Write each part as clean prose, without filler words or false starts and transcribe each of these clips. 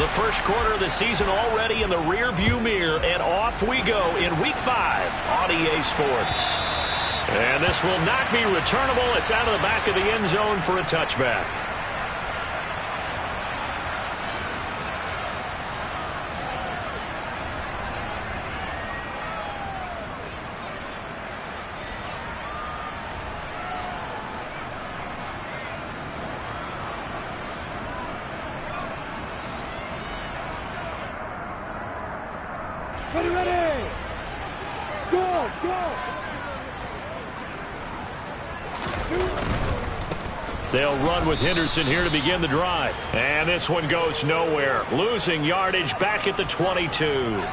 The first quarter of the season already in the rearview mirror, and off we go in Week 5 on EA Sports. And this will not be returnable. It's out of the back of the end zone for a touchback. Ready! Go! They'll run with Henderson here to begin the drive. And this one goes nowhere. Losing yardage back at the 22.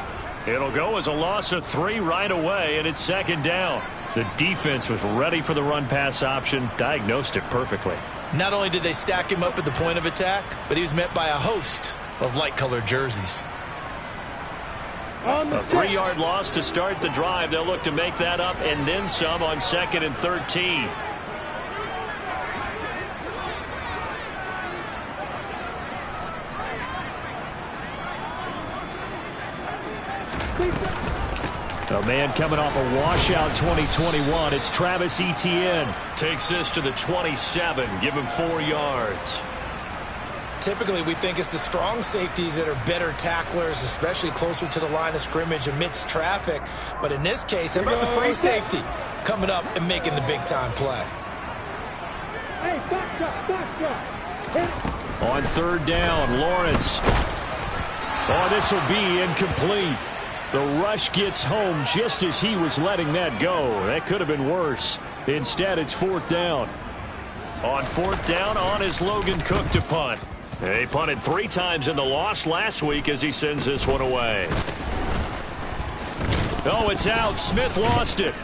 It'll go as a loss of 3 right away, and it's second down. The defense was ready for the run-pass option, diagnosed it perfectly. Not only did they stack him up at the point of attack, but he was met by a host of light-colored jerseys. A 3-yard loss to start the drive. They'll look to make that up and then some on 2nd and 13. A man coming off a washout 2021. It's Travis Etienne. Takes this to the 27. Give him 4 yards. Typically, we think it's the strong safeties that are better tacklers, especially closer to the line of scrimmage amidst traffic. But in this case, how about the free safety coming up and making the big-time play? Hey, back up. On 3rd down, Lawrence. Oh, this will be incomplete. The rush gets home just as he was letting that go. That could have been worse. Instead, it's 4th down. On 4th down, on is Logan Cook to punt. He punted 3 times in the loss last week as he sends this one away. Oh, it's out. Smith lost it.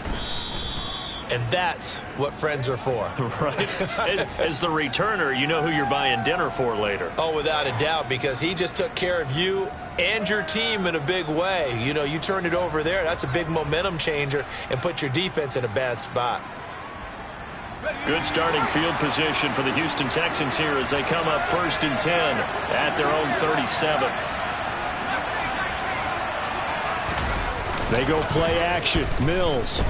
And that's what friends are for. Right. As the returner, you know who you're buying dinner for later. Oh, without a doubt, because he just took care of you and your team in a big way. You know, you turned it over there. That's a big momentum changer and put your defense in a bad spot. Good starting field position for the Houston Texans here as they come up 1st and 10 at their own 37. They go play action. Mills.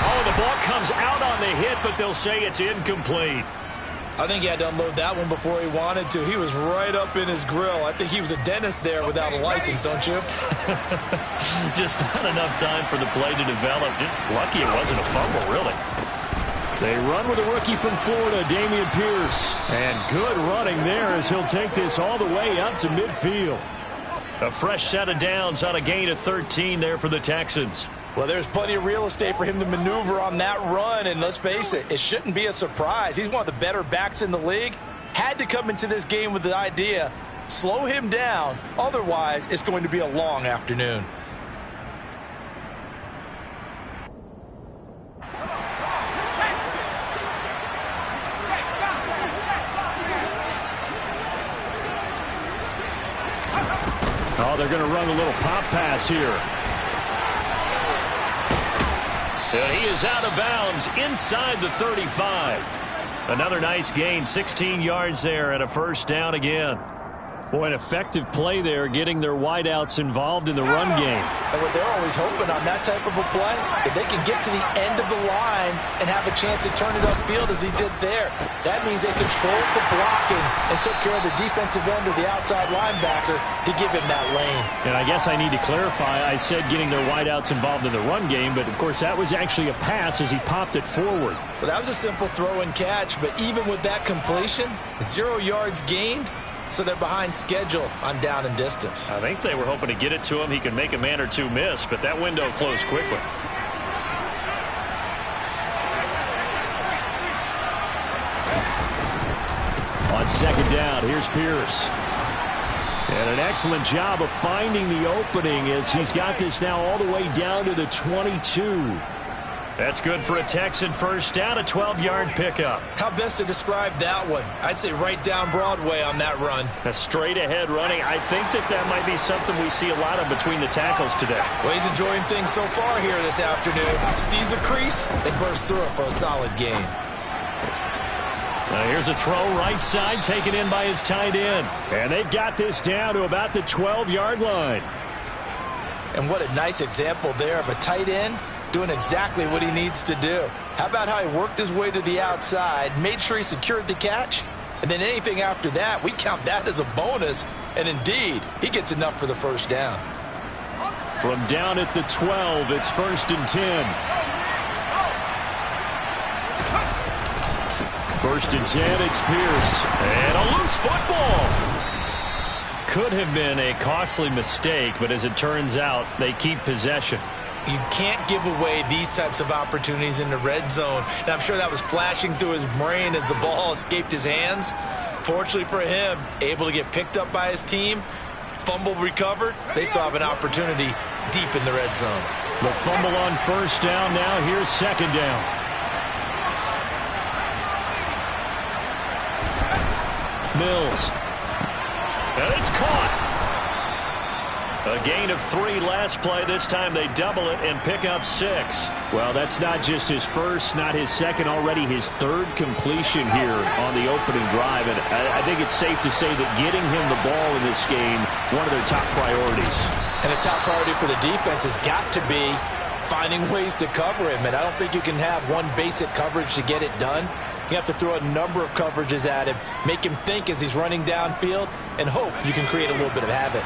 Oh, the ball comes out on the hit, but they'll say it's incomplete. I think he had to unload that one before he wanted to. He was right up in his grill. I think he was a dentist there without a license, don't you? Just not enough time for the play to develop. Just lucky it wasn't a fumble, really. They run with a rookie from Florida, Dameon Pierce. And good running there as he'll take this all the way up to midfield. A fresh set of downs on a gain of 13 there for the Texans. Well, there's plenty of real estate for him to maneuver on that run, and let's face it, it shouldn't be a surprise. He's one of the better backs in the league. Had to come into this game with the idea, slow him down, otherwise it's going to be a long afternoon. Oh, they're going to run a little pop pass here. He is out of bounds inside the 35. Another nice gain, 16 yards there and a 1st down again. Boy, an effective play there, getting their wideouts involved in the run game. And what they're always hoping on that type of a play, if they can get to the end of the line and have a chance to turn it upfield as he did there, that means they controlled the blocking and took care of the defensive end or the outside linebacker to give him that lane. And I guess I need to clarify, I said getting their wideouts involved in the run game, but of course that was actually a pass as he popped it forward. Well, that was a simple throw and catch, but even with that completion, 0 yards gained. So they're behind schedule on down and distance. I think they were hoping to get it to him. He could make a man or two miss, but that window closed quickly. On 2nd down, here's Pierce. And an excellent job of finding the opening as he's got this now all the way down to the 22. That's good for a Texan 1st down, a 12-yard pickup. How best to describe that one? I'd say right down Broadway on that run. A straight-ahead running. I think that might be something we see a lot of between the tackles today. Well, he's enjoying things so far here this afternoon. Sees a crease and bursts through it for a solid gain. Here's a throw right side taken in by his tight end. And they've got this down to about the 12-yard line. And what a nice example there of a tight end doing exactly what he needs to do. How about how he worked his way to the outside, made sure he secured the catch, and then anything after that, we count that as a bonus. And indeed, he gets enough for the first down. From down at the 12, it's 1st and 10. 1st and 10, it's Pierce. And a loose football. Could have been a costly mistake, but as it turns out, they keep possession. You can't give away these types of opportunities in the red zone. And I'm sure that was flashing through his brain as the ball escaped his hands. Fortunately for him, able to get picked up by his team, fumble recovered. They still have an opportunity deep in the red zone. The fumble on 1st down. Now here's 2nd down. Mills. And it's caught. A gain of 3 last play. This time they double it and pick up 6. Well, that's not just his first, not his second, already his 3rd completion here on the opening drive. And I think it's safe to say that getting him the ball in this game, one of their top priorities. And a top priority for the defense has got to be finding ways to cover him. And I don't think you can have one basic coverage to get it done. You have to throw a number of coverages at him, make him think as he's running downfield, and hope you can create a little bit of havoc.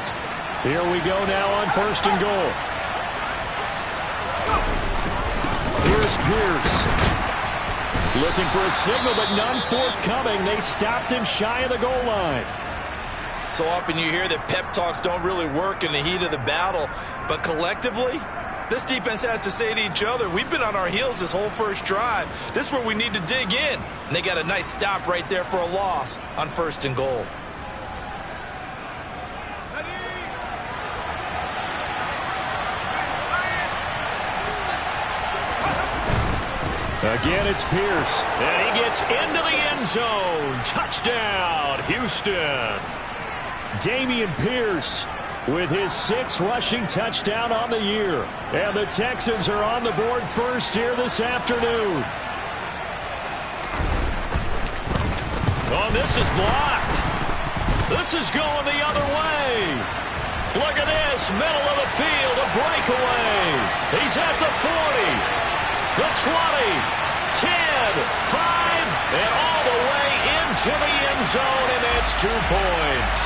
Here we go now on 1st and goal. Here's Pierce. Looking for a signal, but none forthcoming. They stopped him shy of the goal line. So often you hear that pep talks don't really work in the heat of the battle, but collectively, this defense has to say to each other, we've been on our heels this whole first drive. This is where we need to dig in. And they got a nice stop right there for a loss on 1st and goal. Again, it's Pierce. And he gets into the end zone. Touchdown, Houston. Dameon Pierce with his 6th rushing touchdown on the year. And the Texans are on the board first here this afternoon. Oh, this is blocked. This is going the other way. Look at this, middle of the field, a breakaway. He's at the 40. The 20, 10, 5, and all the way into the end zone, and it's 2 points.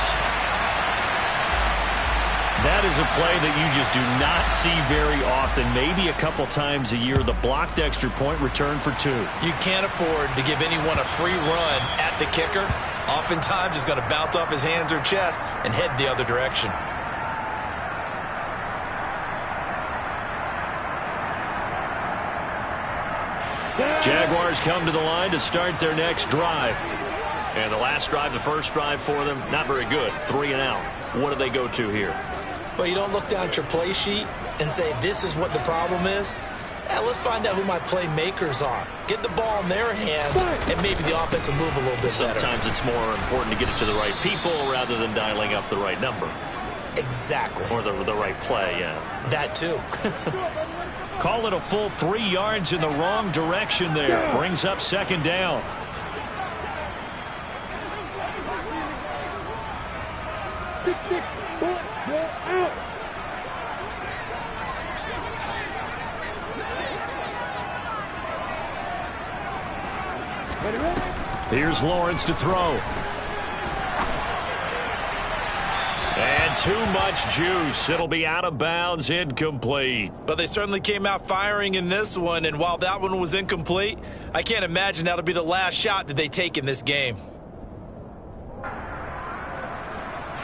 That is a play that you just do not see very often. Maybe a couple times a year, the blocked extra point return for 2. You can't afford to give anyone a free run at the kicker. Oftentimes, he's going to bounce off his hands or chest and head the other direction. Jaguars come to the line to start their next drive. And the last drive, the first drive for them, not very good. 3 and out. What do they go to here? Well, you don't look down at your play sheet and say, this is what the problem is. Let's find out who my playmakers are. Get the ball in their hands, and maybe the offense will move a little bit better. Sometimes it's more important to get it to the right people rather than dialing up the right number. Exactly. Or the right play, yeah. That too. Call it a full 3 yards in the wrong direction there. Brings up 2nd down. Here's Lawrence to throw. And too much juice. It'll be out of bounds, incomplete. But they certainly came out firing in this one, and while that one was incomplete, I can't imagine that'll be the last shot that they take in this game.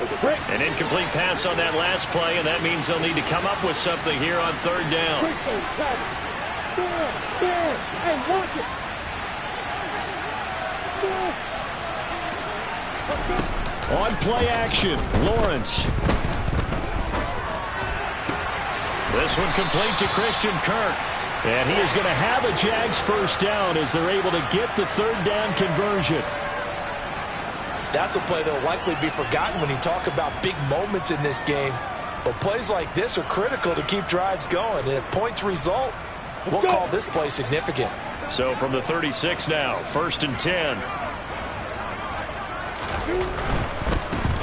An incomplete pass on that last play, and that means they'll need to come up with something here on 3rd down. Hey, watch it. On play action, Lawrence. This one complete to Christian Kirk. And he is going to have a Jags first down as they're able to get the 3rd down conversion. That's a play that will likely be forgotten when you talk about big moments in this game. But plays like this are critical to keep drives going. And if points result, we'll call this play significant. So from the 36 now, 1st and 10.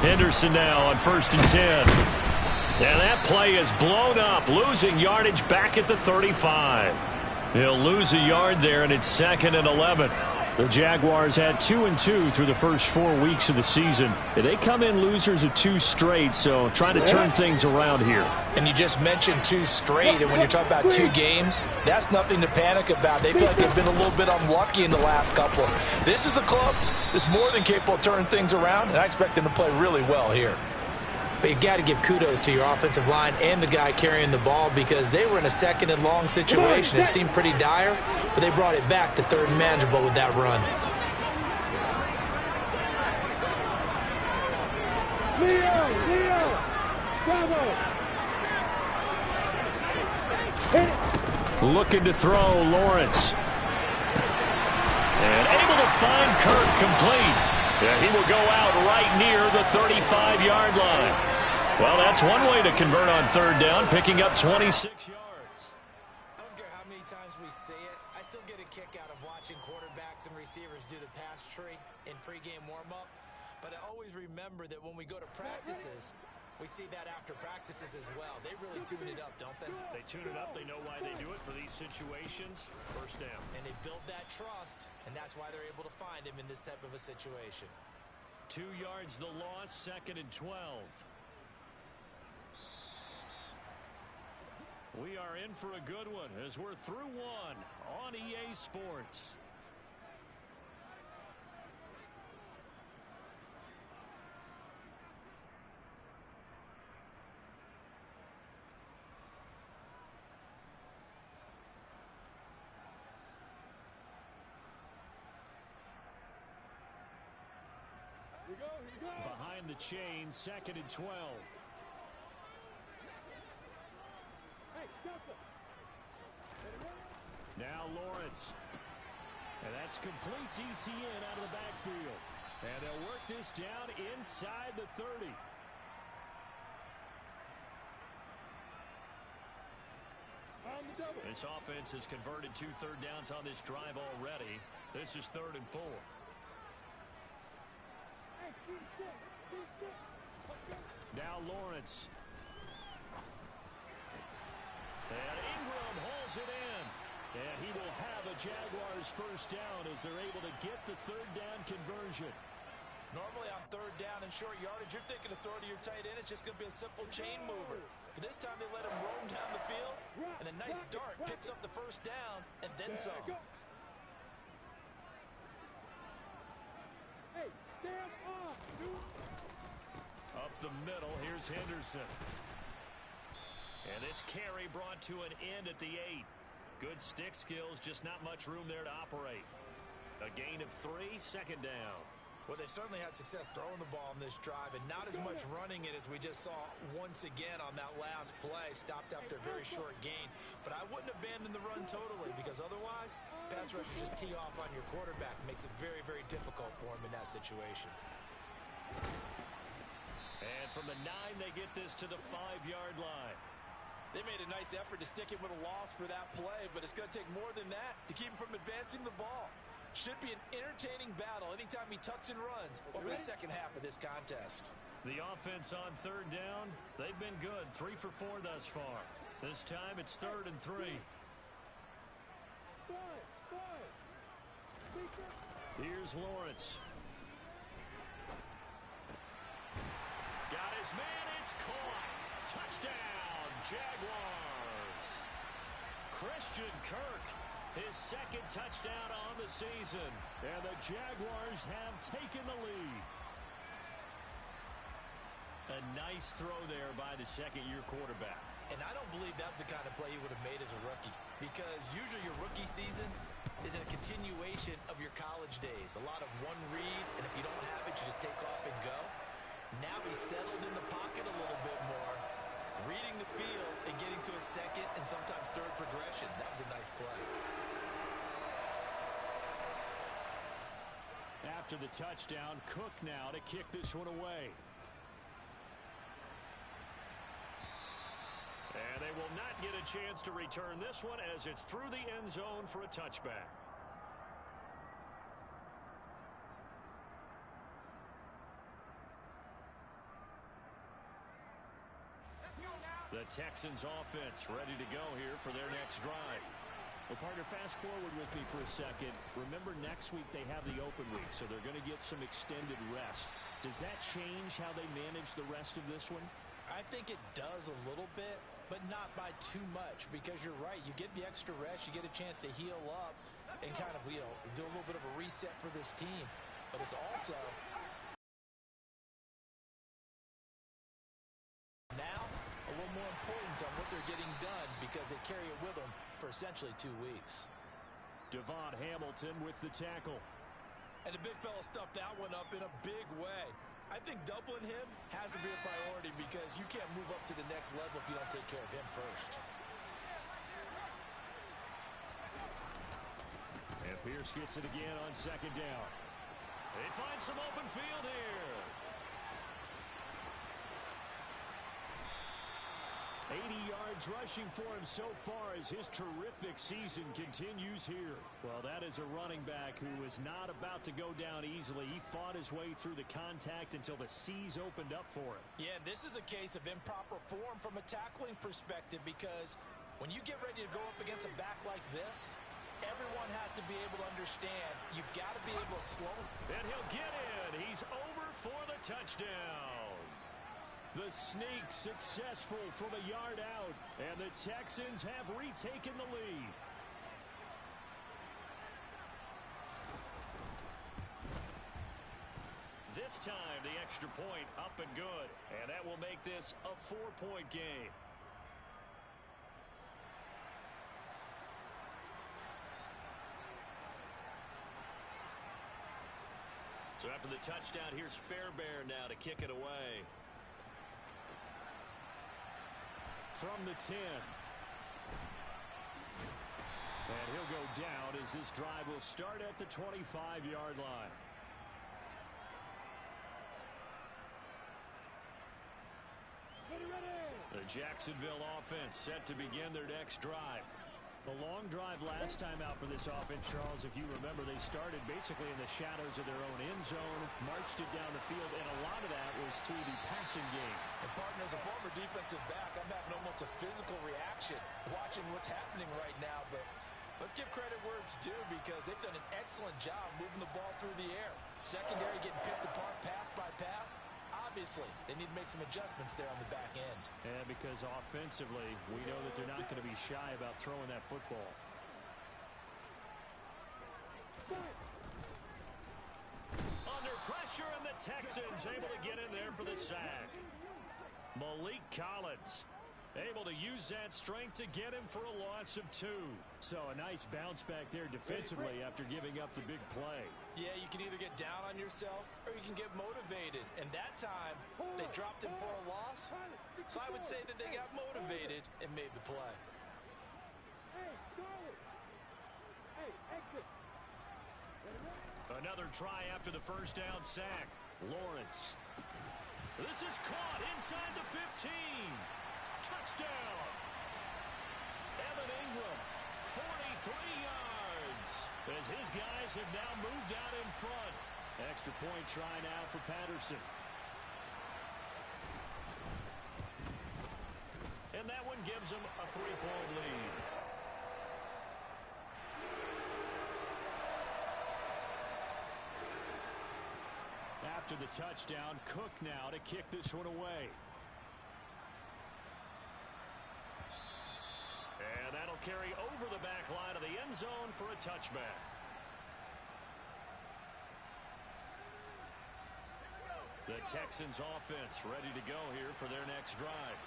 Henderson now on 1st and 10. And that play is blown up, losing yardage back at the 35. He'll lose a yard there, and it's 2nd and 11. The Jaguars had 2-2 through the first 4 weeks of the season. They come in losers of 2 straight, so trying to turn things around here. And you just mentioned 2 straight, and when you're talking about 2 games, that's nothing to panic about. They feel like they've been a little bit unlucky in the last couple. This is a club that's more than capable of turning things around, and I expect them to play really well here. But you got to give kudos to your offensive line and the guy carrying the ball, because they were in a 2nd and long situation. It seemed pretty dire, but they brought it back to 3rd and manageable with that run. Looking to throw, Lawrence. And able to find Kirk complete. Yeah, he will go out right near the 35-yard line. Well, that's one way to convert on 3rd down, picking up 26 yards. I don't care how many times we say it, I still get a kick out of watching quarterbacks and receivers do the pass tree in pregame warm-up. But I always remember that when we go to practices, we see that after practices as well. They really tune it up, don't they? They tune it up. They know why they do it for these situations. 1st down. And they build that trust, and that's why they're able to find him in this type of a situation. 2 yards the loss, 2nd and 12. We are in for a good one as we're through 1 on EA Sports. Behind the chain, 2nd and 12. Now Lawrence. And that's complete to Etienne out of the backfield. And they'll work this down inside the 30. This offense has converted 2 third downs on this drive already. This is 3rd and 4. Now Lawrence. And Ingram holds it in. And he will have a Jaguars 1st down as they're able to get the 3rd down conversion. Normally on 3rd down and short yardage, you're thinking of throwing to your tight end. It's just going to be a simple chain mover. But this time they let him roam down the field, and a nice dart picks up the 1st down and then some. Up the middle, here's Henderson. And this carry brought to an end at the 8. Good stick skills, just not much room there to operate. A gain of 3, 2nd down. Well, they certainly had success throwing the ball in this drive, and not as much running it as we just saw once again on that last play. Stopped after a very short gain. But I wouldn't abandon the run totally, because otherwise, pass rushers just tee off on your quarterback. Makes it very, very difficult for him in that situation. And from the 9, they get this to the 5-yard line. They made a nice effort to stick him with a loss for that play, but it's going to take more than that to keep him from advancing the ball. Should be an entertaining battle anytime he tucks and runs over the second half of this contest. The offense on 3rd down, they've been good. 3 for 4 thus far. This time it's 3rd and 3. Here's Lawrence. Got his man, it's caught. Touchdown, Jaguars. Christian Kirk, his 2nd touchdown on the season. And the Jaguars have taken the lead. A nice throw there by the 2nd-year quarterback. And I don't believe that was the kind of play he would have made as a rookie, because usually your rookie season is a continuation of your college days. A lot of one read, and if you don't have it, you just take off and go. Now he's settled in the pocket a little bit more, reading the field and getting to a 2nd and sometimes 3rd progression. That was a nice play. After the touchdown, Cook now to kick this one away. And they will not get a chance to return this one as it's through the end zone for a touchback. The Texans offense ready to go here for their next drive. Well, partner, fast forward with me for a second. Remember, next week they have the open week, so they're going to get some extended rest. Does that change how they manage the rest of this one? I think it does a little bit, but not by too much, because you're right. You get the extra rest, you get a chance to heal up and kind of, do a little bit of a reset for this team. But it's also now a little more importance on what they're getting done because they carry it with them for essentially 2 weeks. Devon Hamilton with the tackle. And the big fella stuffed that one up in a big way. I think doubling him has to be a priority because you can't move up to the next level if you don't take care of him first. And Pierce gets it again on second down. They find some open field here. 80 yards rushing for him so far as his terrific season continues here. Well, that is a running back who is not about to go down easily. He fought his way through the contact until the seas opened up for him. Yeah, this is a case of improper form from a tackling perspective because when you get ready to go up against a back like this, everyone has to be able to understand you've got to be able to slow him. And he'll get in. He's over for the touchdown. The sneak successful from a yard out, and the Texans have retaken the lead. This time, the extra point up and good, and that will make this a 4-point game. So after the touchdown, here's Fairbairn now to kick it away. From the 10. And he'll go down as this drive will start at the 25-yard line. The Jacksonville offense set to begin their next drive. The long drive last time out for this offense, Charles, if you remember, they started basically in the shadows of their own end zone, marched it down the field, and a lot of that was through the passing game. And, partner, as a former defensive back, I'm having almost a physical reaction watching what's happening right now. But let's give credit where it's due because they've done an excellent job moving the ball through the air. Secondary getting picked apart pass by pass. Obviously, they need to make some adjustments there on the back end. And because offensively, we know that they're not going to be shy about throwing that football. Under pressure, and the Texans able to get in there for the sack. Malik Collins able to use that strength to get him for a loss of 2. So a nice bounce back there defensively after giving up the big play. Yeah, you can either get down on yourself or you can get motivated. And that time, they dropped him for a loss. So I would say that they got motivated and made the play. Another try after the first down sack. Lawrence. This is caught inside the 15. Touchdown! Evan Ingram, 43 yards, as his guys have now moved out in front. Extra point try now for Patterson. And that one gives them a 3-point lead. After the touchdown, Cook now to kick this one away. And that'll carry over the back line of the end zone for a touchback. The Texans offense ready to go here for their next drive.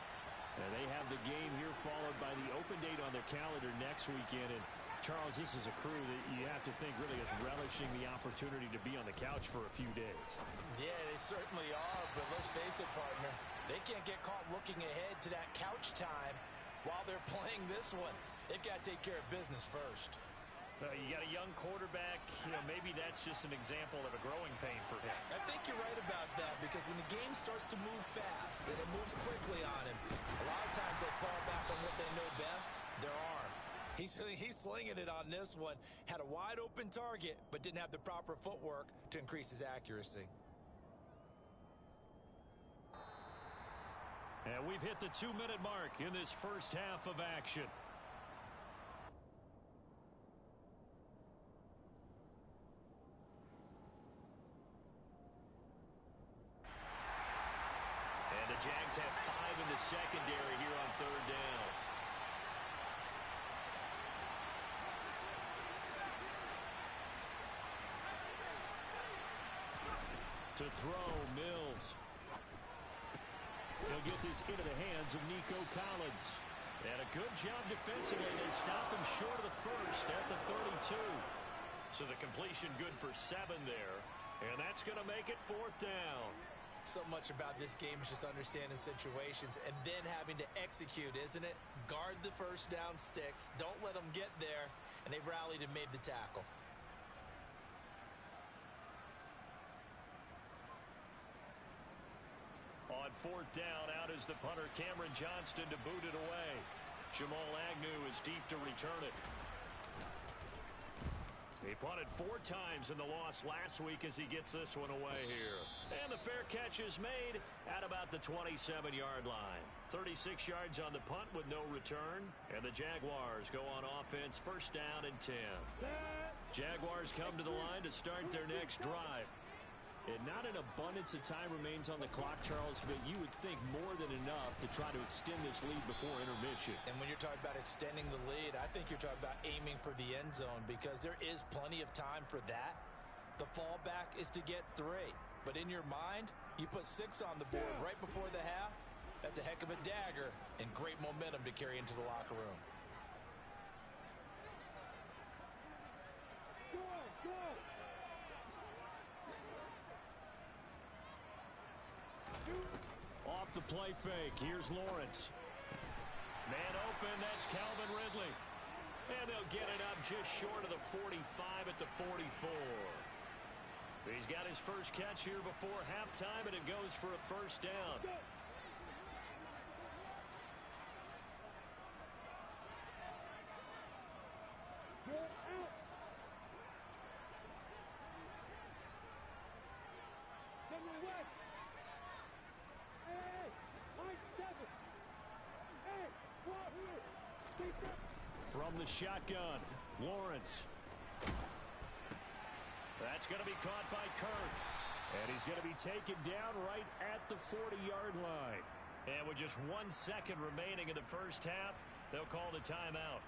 And they have the game here followed by the open date on their calendar next weekend. And Charles, this is a crew that you have to think really is relishing the opportunity to be on the couch for a few days. Yeah, they certainly are, but let's face it, partner. They can't get caught looking ahead to that couch time while they're playing this one. They've got to take care of business first. You got a young quarterback. Maybe that's just an example of a growing pain for him. I think you're right about that because when the game starts to move fast and it moves quickly on him, a lot of times they fall back on what they know best, their arm. He's slinging it on this one. Had a wide open target, but didn't have the proper footwork to increase his accuracy. And we've hit the 2-minute mark in this first half of action. And the Jags have 5 in the secondary here on third down. To throw, Mills. He'll get this into the hands of Nico Collins. And a good job defensively. They stop him short of the first at the 32. So the completion good for 7 there. And that's going to make it fourth down. So much about this game is just understanding situations and then having to execute, isn't it? Guard the first down sticks. Don't let them get there. And they rallied and made the tackle. On fourth down, out is the punter, Cameron Johnston, to boot it away. Jamal Agnew is deep to return it. He punted 4 times in the loss last week as he gets this one away here. And the fair catch is made at about the 27-yard line. 36 yards on the punt with no return. And the Jaguars go on offense, first down and 10. Jaguars come to the line to start their next drive. And not an abundance of time remains on the clock, Charles, but you would think more than enough to try to extend this lead before intermission. And when you're talking about extending the lead, I think you're talking about aiming for the end zone because there is plenty of time for that. The fallback is to get 3. But in your mind, you put 6 on the board right before the half. That's a heck of a dagger and great momentum to carry into the locker room. Go! Off the play fake, here's Lawrence. Man open, that's Calvin Ridley. And they'll get it up just short of the 45 at the 44. He's got his first catch here before halftime, and it goes for a first down. From the shotgun, Lawrence. That's going to be caught by Kirk. And he's going to be taken down right at the 40-yard line. And with just 1 second remaining in the first half, they'll call the timeout.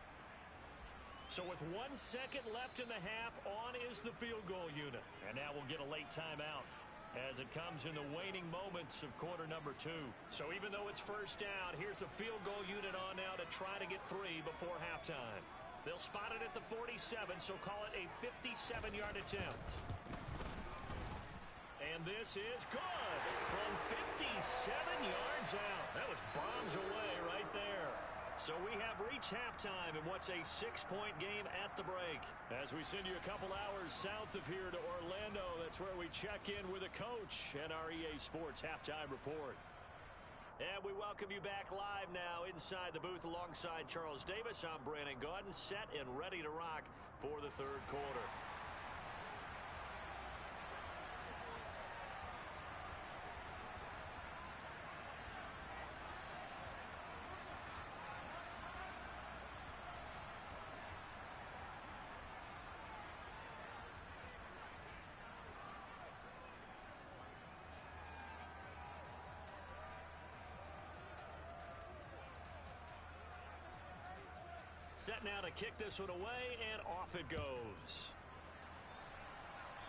So with 1 second left in the half, on is the field goal unit. And now we'll get a late timeout as it comes in the waning moments of quarter number 2. So even though it's first down, here's the field goal unit on now to try to get 3 before halftime. They'll spot it at the 47, so call it a 57-yard attempt. And this is good from 57 yards out. That was bombs away right there. So we have reached halftime in what's a 6-point game at the break. As we send you a couple hours south of here to Orlando, that's where we check in with a coach and our EA Sports Halftime Report. And we welcome you back live now inside the booth alongside Charles Davis. I'm Brandon Gaudin, set and ready to rock for the third quarter. Set now to kick this one away, and off it goes.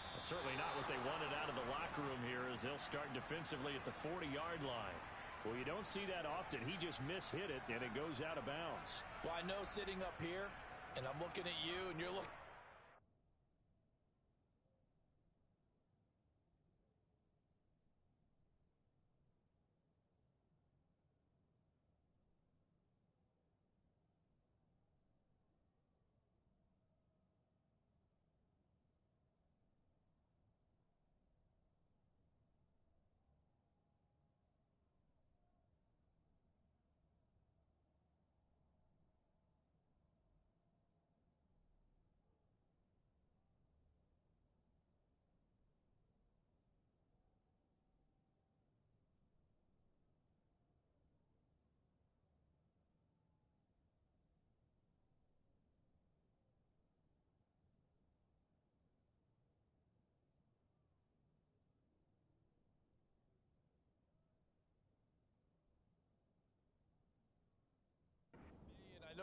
Well, certainly not what they wanted out of the locker room here as they'll start defensively at the 40-yard line. Well, you don't see that often. He just mishit it, and it goes out of bounds. Well, I know sitting up here, and I'm looking at you, and you're looking.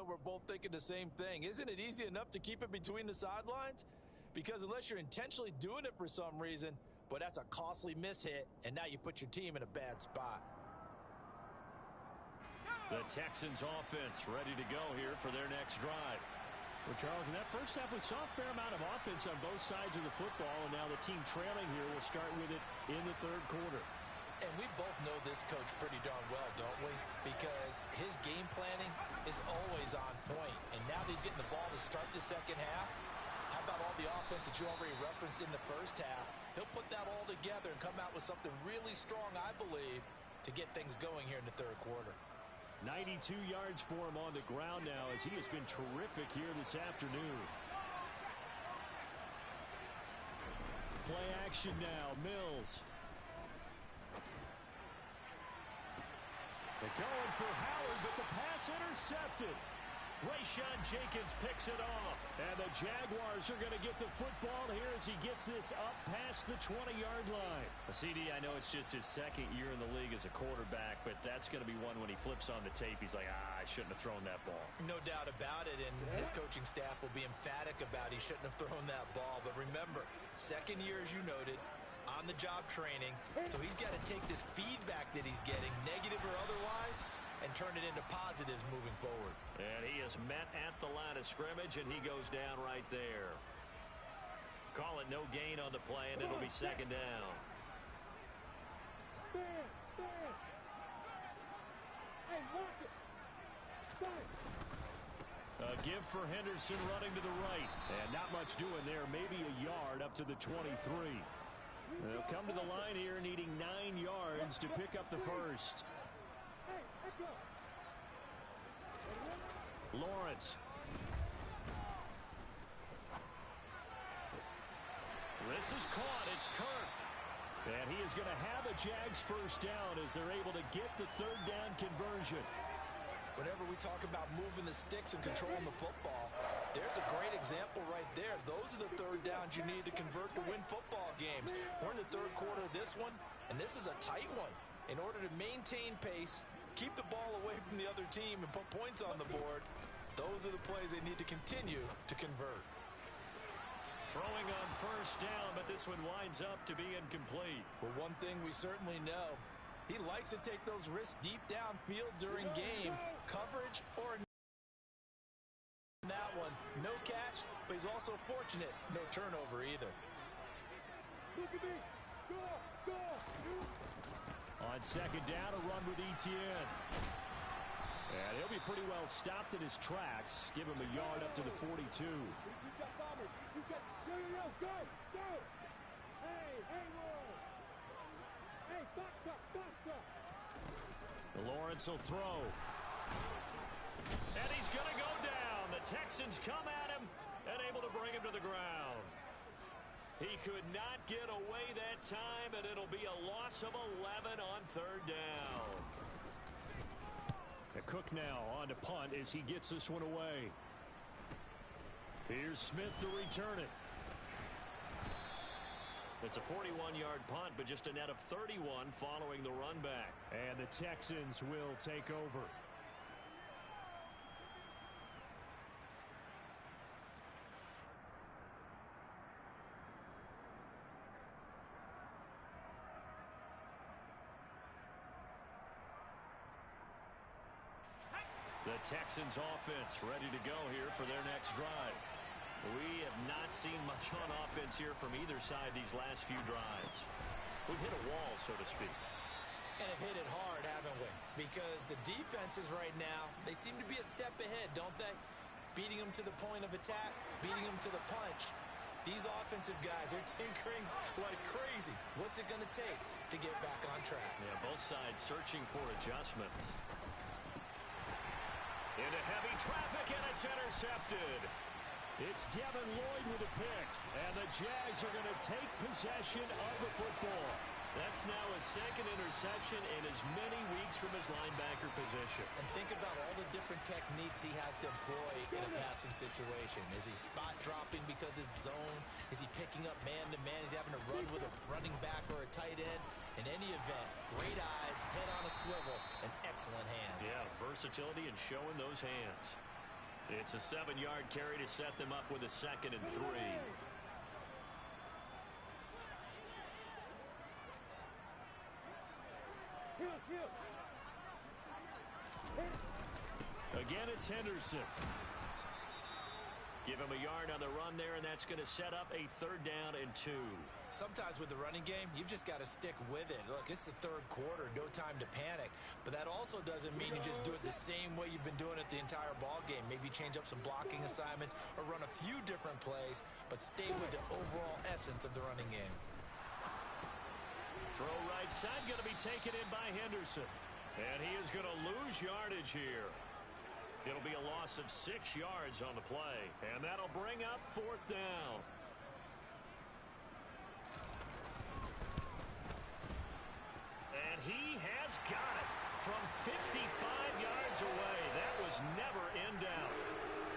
know we're both thinking the same thing. Isn't it easy enough to keep it between the sidelines? Because unless you're intentionally doing it for some reason, but that's a costly mishit, and now you put your team in a bad spot. The Texans offense ready to go here for their next drive. Well, Charles, in that first half, we saw a fair amount of offense on both sides of the football, and now the team trailing here will start with it in the third quarter. And we both know this coach pretty darn well, don't we? Because his game planning is always on point. And now that he's getting the ball to start the second half, how about all the offense that you already referenced in the first half? He'll put that all together and come out with something really strong, I believe, to get things going here in the third quarter. 92 yards for him on the ground now as he has been terrific here this afternoon. Play action now, Mills. They're going for Howard, but the pass intercepted. Rayshawn Jenkins picks it off. And the Jaguars are going to get the football here as he gets this up past the 20-yard line. CD, I know it's just his second year in the league as a quarterback, but that's going to be one when he flips on the tape. He's like, I shouldn't have thrown that ball. No doubt about it, and his coaching staff will be emphatic about he shouldn't have thrown that ball. But remember, second year, as you noted, on-the-job training, so he's got to take this feedback that he's getting, negative or otherwise, and turn it into positives moving forward. And he is met at the line of scrimmage, and he goes down right there. Call it no gain on the play, and it'll be second down. Stand. Hey, watch it. A give for Henderson running to the right. And not much doing there, maybe a yard up to the 23. They'll come to the line here needing 9 yards to pick up the first. Lawrence. This is caught. It's Kirk. And he is going to have a Jags first down as they're able to get the third down conversion. Whenever we talk about moving the sticks and controlling the football, there's a great example right there. Those are the third downs you need to convert to win football games. We're in the third quarter of this one, and this is a tight one. In order to maintain pace, keep the ball away from the other team, and put points on the board, those are the plays they need to continue to convert. Throwing on first down, but this one winds up to be incomplete. But one thing we certainly know, he likes to take those risks deep downfield during games. Coverage or that one, no catch, but he's also fortunate, no turnover either. Look at me. Go. On second down, a run with Etienne. And he'll be pretty well stopped in his tracks. Give him a yard up to the 42. You got bombers. You got go. Hey, box up. Lawrence will throw. And he's going to go down. The Texans come at him and able to bring him to the ground. He could not get away that time, and it'll be a loss of 11 on third down. The Cook now on to punt as he gets this one away. Here's Smith to return it. It's a 41-yard punt, but just a net of 31 following the run back. And the Texans will take over. The Texans offense ready to go here for their next drive. We have not seen much on offense here from either side these last few drives. We've hit a wall, so to speak. And have hit it hard, haven't we? Because the defenses right now, they seem to be a step ahead, don't they? Beating them to the point of attack, beating them to the punch. These offensive guys are tinkering like crazy. What's it going to take to get back on track? Yeah, both sides searching for adjustments. Into heavy traffic, and it's intercepted. It's Devin Lloyd with a pick, and the Jags are going to take possession of the football. That's now his second interception in as many weeks from his linebacker position. And think about all the different techniques he has to employ in a passing situation. Is he spot dropping because it's zone? Is he picking up man-to-man? Is he having to run with a running back or a tight end? In any event, great eyes, head on a swivel, and excellent hands. Yeah, versatility and showing those hands. It's a 7-yard carry to set them up with a 2nd and 3. Again, it's Henderson. Give him a yard on the run there, and that's going to set up a 3rd down and 2. Sometimes with the running game, you've just got to stick with it. Look, it's the 3rd quarter, no time to panic. But that also doesn't mean you just do it the same way you've been doing it the entire ball game. Maybe change up some blocking assignments or run a few different plays, but stay with the overall essence of the running game. Throw right side, going to be taken in by Henderson. And he is going to lose yardage here. It'll be a loss of 6 yards on the play. And that'll bring up 4th down. And he has got it from 55 yards away. That was never in doubt.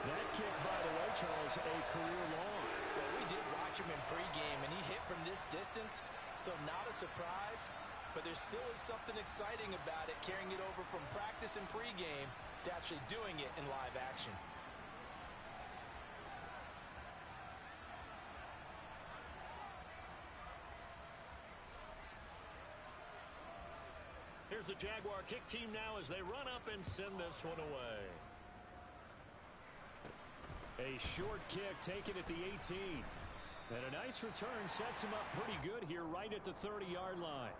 That kick, by the way, Charles, a career long. Well, we did watch him in pregame, and he hit from this distance, so not a surprise. But there still is something exciting about it, carrying it over from practice and pregame to actually doing it in live action. Here's the Jaguar kick team now as they run up and send this one away. A short kick taken at the 18. And a nice return sets him up pretty good here right at the 30-yard line.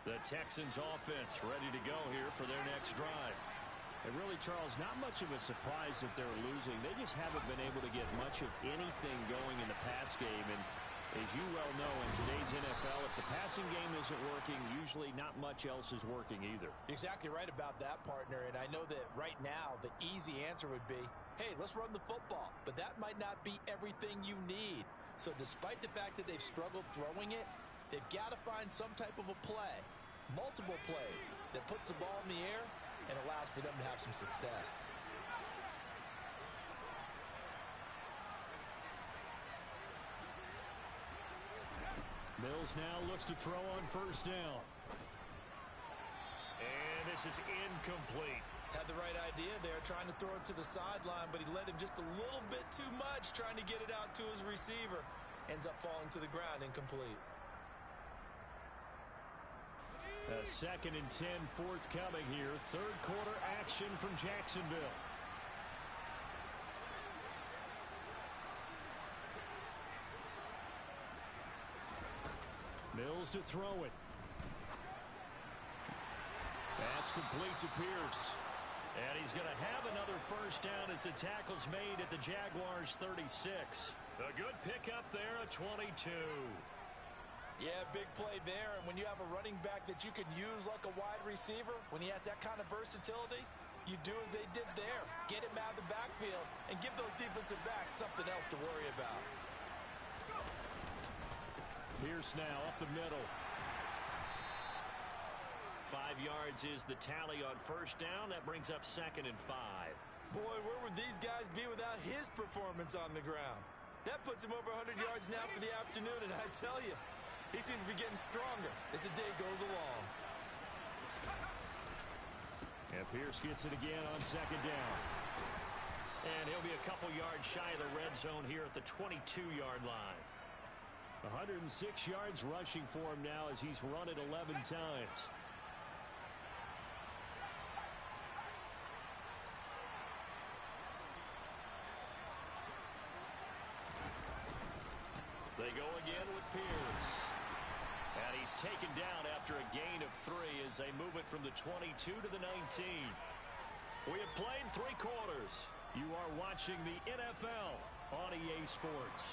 The Texans offense ready to go here for their next drive. And really, Charles, not much of a surprise that they're losing. They just haven't been able to get much of anything going in the pass game. And as you well know, in today's NFL, if the passing game isn't working, usually not much else is working either. You're exactly right about that, partner. And I know that right now the easy answer would be, hey, let's run the football. But that might not be everything you need. So despite the fact that they've struggled throwing it, they've got to find some type of a play, multiple plays, that puts the ball in the air and allows for them to have some success. Mills now looks to throw on 1st down. And this is incomplete. Had the right idea there, trying to throw it to the sideline, but he let him just a little bit too much, trying to get it out to his receiver. Ends up falling to the ground, incomplete. A 2nd and 10 forthcoming here. 3rd quarter action from Jacksonville. Mills to throw it. That's complete to Pierce. And he's going to have another 1st down as the tackle's made at the Jaguars' 36. A good pickup there at 22. Yeah, big play there. And when you have a running back that you can use like a wide receiver, when he has that kind of versatility, you do as they did there. Get him out of the backfield and give those defensive backs something else to worry about. Pierce now up the middle. 5 yards is the tally on 1st down. That brings up 2nd and 5. Boy, where would these guys be without his performance on the ground? That puts him over 100 yards now for the afternoon, and I tell you, he seems to be getting stronger as the day goes along. And Pierce gets it again on 2nd down. And he'll be a couple yards shy of the red zone here at the 22-yard line. 106 yards rushing for him now as he's run it 11 times. They go again with Pierce. And he's taken down after a gain of 3 as they move it from the 22 to the 19. We have played 3 quarters. You are watching the NFL on EA Sports.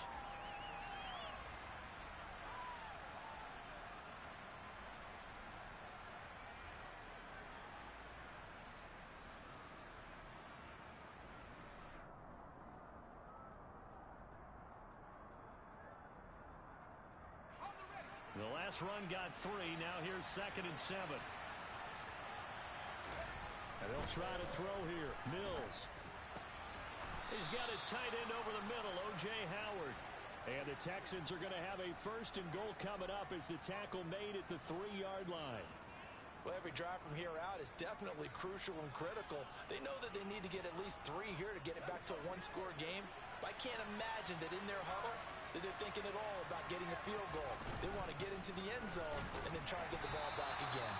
The last run got 3. Now here's 2nd and 7. And they'll try to throw here. Mills. He's got his tight end over the middle, O.J. Howard. And the Texans are going to have a 1st and goal coming up as the tackle made at the 3-yard line. Well, every drive from here out is definitely crucial and critical. They know that they need to get at least 3 here to get it back to a one-score game. But I can't imagine that in their huddle that they're thinking at all about getting a field goal. They want to get into the end zone and then try and get the ball back again.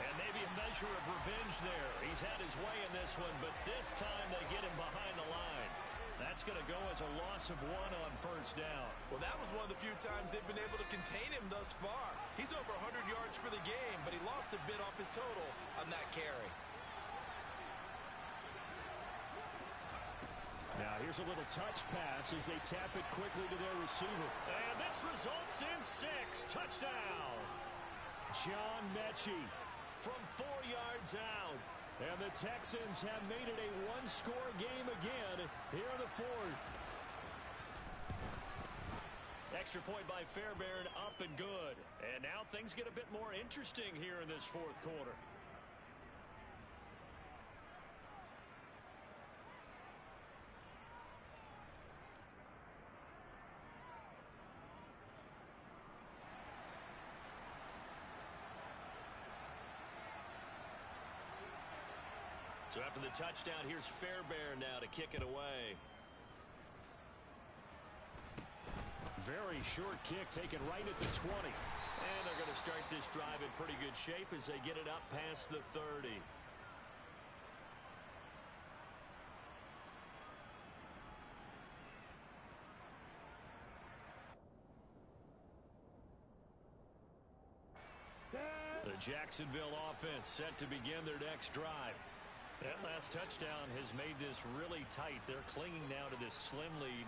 And maybe a measure of revenge there. He's had his way in this one, but this time they get him behind the line. That's going to go as a loss of 1 on 1st down. Well, that was one of the few times they've been able to contain him thus far. He's over 100 yards for the game, but he lost a bit off his total on that carry. Now here's a little touch pass as they tap it quickly to their receiver. And this results in 6. Touchdown. John Mechie from 4 yards out. And the Texans have made it a one-score game again here in the 4th. Extra point by Fairbairn, up and good. And now things get a bit more interesting here in this 4th quarter. So after the touchdown, here's Fairbairn now to kick it away. Very short kick taken right at the 20. And they're going to start this drive in pretty good shape as they get it up past the 30. The Jacksonville offense set to begin their next drive. That last touchdown has made this really tight. They're clinging now to this slim lead.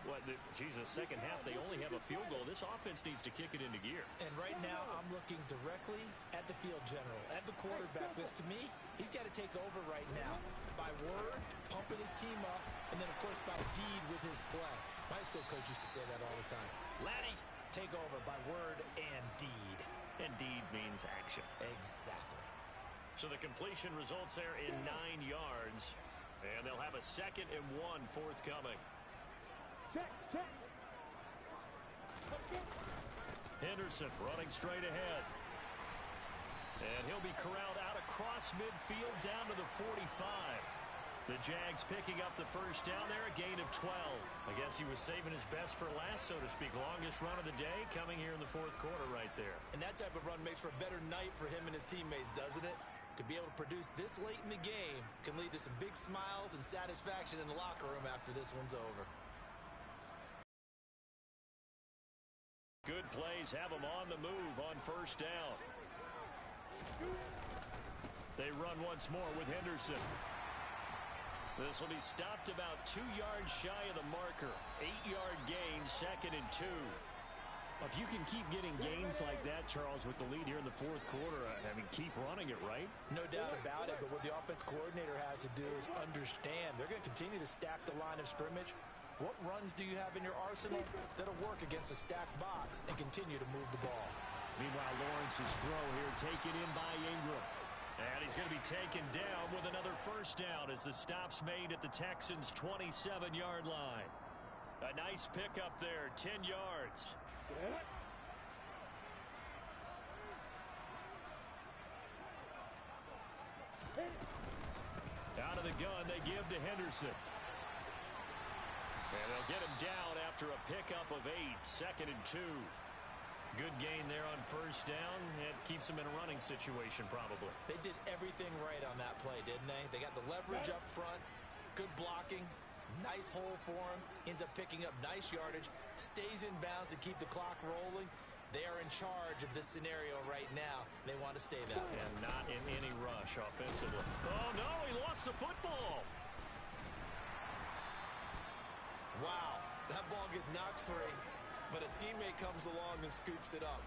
Second half, they only have a field goal. This offense needs to kick it into gear. And right now, I'm looking directly at the field general, at the quarterback, because to me, he's got to take over right now. By word, pumping his team up, and then, of course, by deed with his play. My high school coach used to say that all the time. Laddie, take over by word and deed. And deed means action. Exactly. So the completion results there in 9 yards. And they'll have a 2nd and 1 forthcoming. Check. Henderson running straight ahead. And he'll be corralled out across midfield down to the 45. The Jags picking up the 1st down there, a gain of 12. I guess he was saving his best for last, so to speak. Longest run of the day coming here in the 4th quarter right there. And that type of run makes for a better night for him and his teammates, doesn't it? To be able to produce this late in the game can lead to some big smiles and satisfaction in the locker room after this one's over. Good plays have them on the move on 1st down. They run once more with Henderson. This will be stopped about 2 yards shy of the marker. 8-yard gain, 2nd and 2. If you can keep getting gains like that, Charles, with the lead here in the 4th quarter, keep running it, right? No doubt about it, but what the offense coordinator has to do is understand. They're going to continue to stack the line of scrimmage. What runs do you have in your arsenal that'll work against a stacked box and continue to move the ball? Meanwhile, Lawrence's throw here taken in by Ingram. And he's going to be taken down with another 1st down as the stop's made at the Texans' 27-yard line. A nice pickup there, 10 yards. Out of the gun, they give to Henderson. And they'll get him down after a pickup of 8, 2nd and 2. Good gain there on 1st down. It keeps them in a running situation, probably. They did everything right on that play, didn't they? They got the leverage up front, good blocking, nice hole for him, ends up picking up nice yardage, stays in bounds to keep the clock rolling. They are in charge of this scenario right now. They want to stay that way. And not in any rush offensively. Oh, no, he lost the football. Wow, that ball gets knocked free, but a teammate comes along and scoops it up.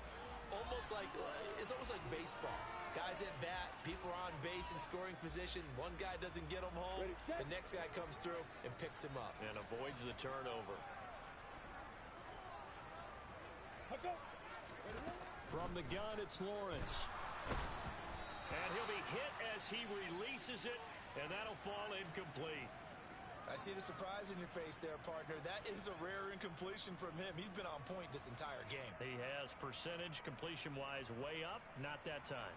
It's almost like baseball. Guys at bat, people are on base in scoring position. One guy doesn't get him home. The next guy comes through and picks him up. And avoids the turnover. From the gun, it's Lawrence. And he'll be hit as he releases it, and that'll fall incomplete. I see the surprise in your face there, partner. That is a rare incompletion from him. He's been on point this entire game. He has percentage completion-wise way up, not that time.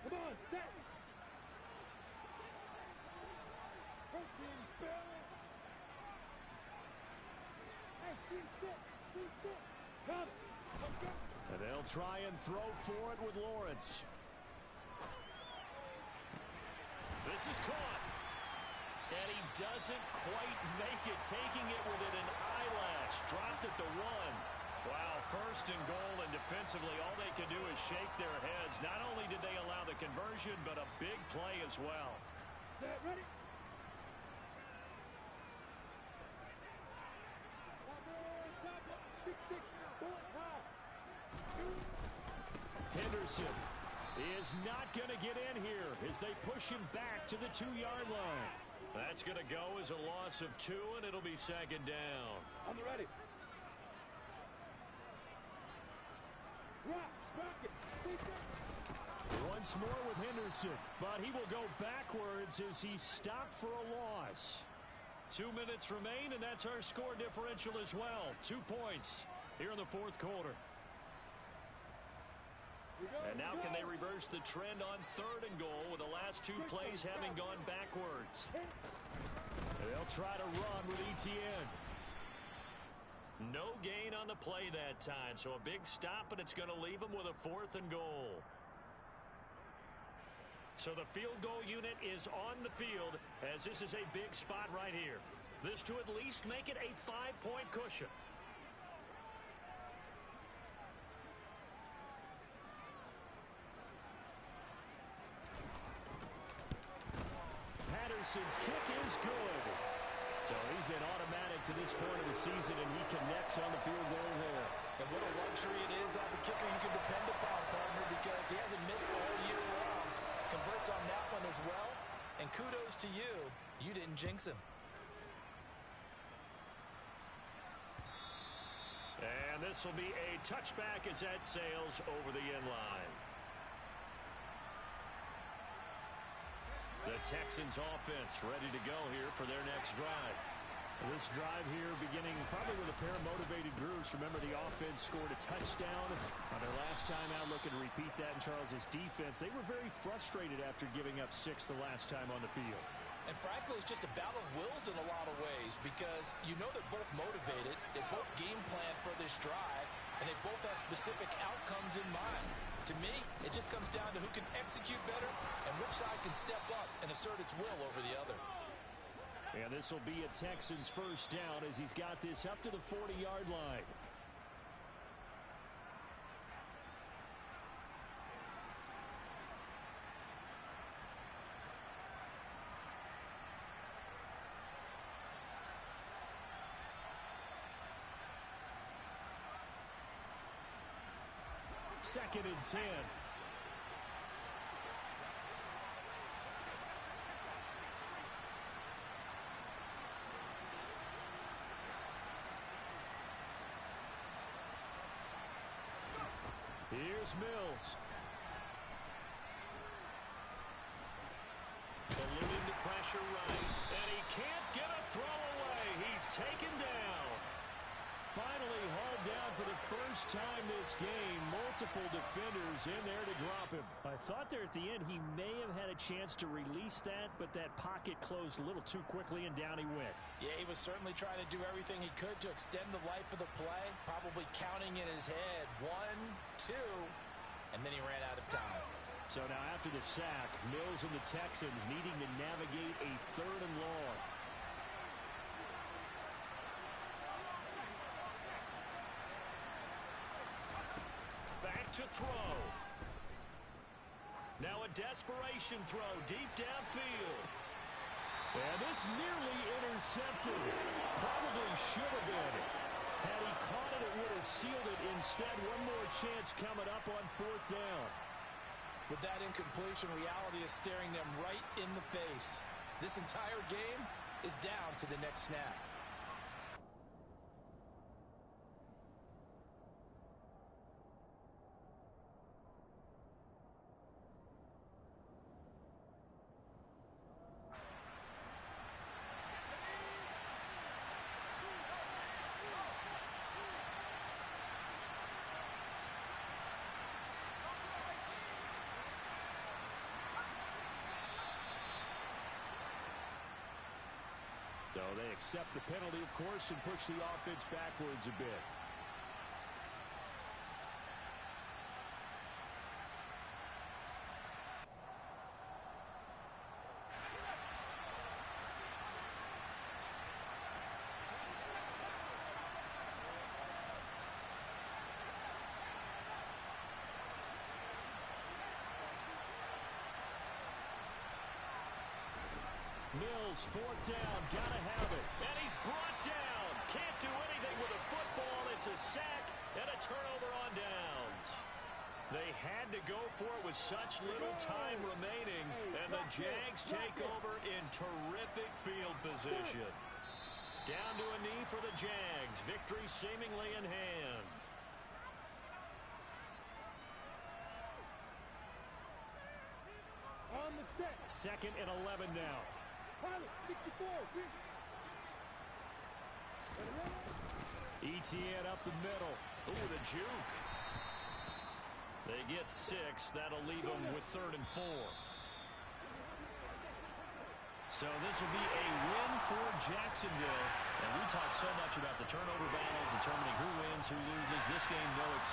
Come on, set. Come. And they'll try and throw for it with Lawrence. This is caught. And he doesn't quite make it, taking it within an eyelash. Dropped at the 1. Wow, first and goal, and defensively, all they can do is shake their heads. Not only did they allow the conversion, but a big play as well. Set, ready. Henderson is not going to get in here as they push him back to the 2-yard line. That's going to go as a loss of 2, and it'll be second down. On the ready. Rock it. Once more with Henderson, but he will go backwards as he's stopped for a loss. 2 minutes remain, and that's our score differential as well. 2 points here in the fourth quarter. And now can they reverse the trend on 3rd and goal with the last 2 plays having gone backwards? And they'll try to run with Etienne. No gain on the play that time, so a big stop, and it's going to leave them with a 4th and goal. So the field goal unit is on the field as this is a big spot right here. This to at least make it a 5-point cushion. Patterson's kick is good. So he's been automatic to this point of the season, and he connects on the field goal there. And what a luxury it is to have a kicker you can depend upon, partner, because he hasn't missed all year long. Converts on that one as well. And kudos to you. You didn't jinx him. And this will be a touchback as that sails over the end line. The Texans offense ready to go here for their next drive. This drive here beginning probably with a pair of motivated groups. Remember, the offense scored a touchdown on their last time out. Looking to repeat that in Charles's defense. They were very frustrated after giving up 6 the last time on the field. And frankly, it's just a battle of wills in a lot of ways because you know they're both motivated. They both game plan for this drive, and they both have specific outcomes in mind. To me, it just comes down to who can execute better and which side can step up and assert its will over the other. And this will be a Texans first down as he's got this up to the 40-yard line. Second and 10. Here's Mills. Alluding to pressure right. And he can't get a throw away. He's taken down. Finally hauled down for the first time this game. Multiple defenders in there to drop him. I thought there at the end he may have had a chance to release that, but that pocket closed a little too quickly, and down he went. Yeah, he was certainly trying to do everything he could to extend the life of the play, probably counting in his head 1, 2, and then he ran out of time. So now after the sack, Mills and the Texans needing to navigate a 3rd and long. Back to throw. Now a desperation throw deep downfield. And this nearly intercepted. Probably should have been. Had he caught it, it would have sealed it. Instead, one more chance coming up on 4th down. With that incompletion, reality is staring them right in the face. This entire game is down to the next snap. accept the penalty, of course, and push the offense backwards a bit. Mills, fourth down, gotta have it. And he's brought down. Can't do anything with a football. It's a sack and a turnover on downs. They had to go for it with such little time remaining, and the Jags take over in terrific field position. Down to a knee for the Jags. Victory seemingly in hand. On the set. 2nd and 11 now. Pilot, 64. ETN up the middle. Ooh, the juke. They get 6. That'll leave them with 3rd and 4. So this will be a win for Jacksonville. And we talk so much about the turnover battle, determining who wins, who loses. This game, no exception.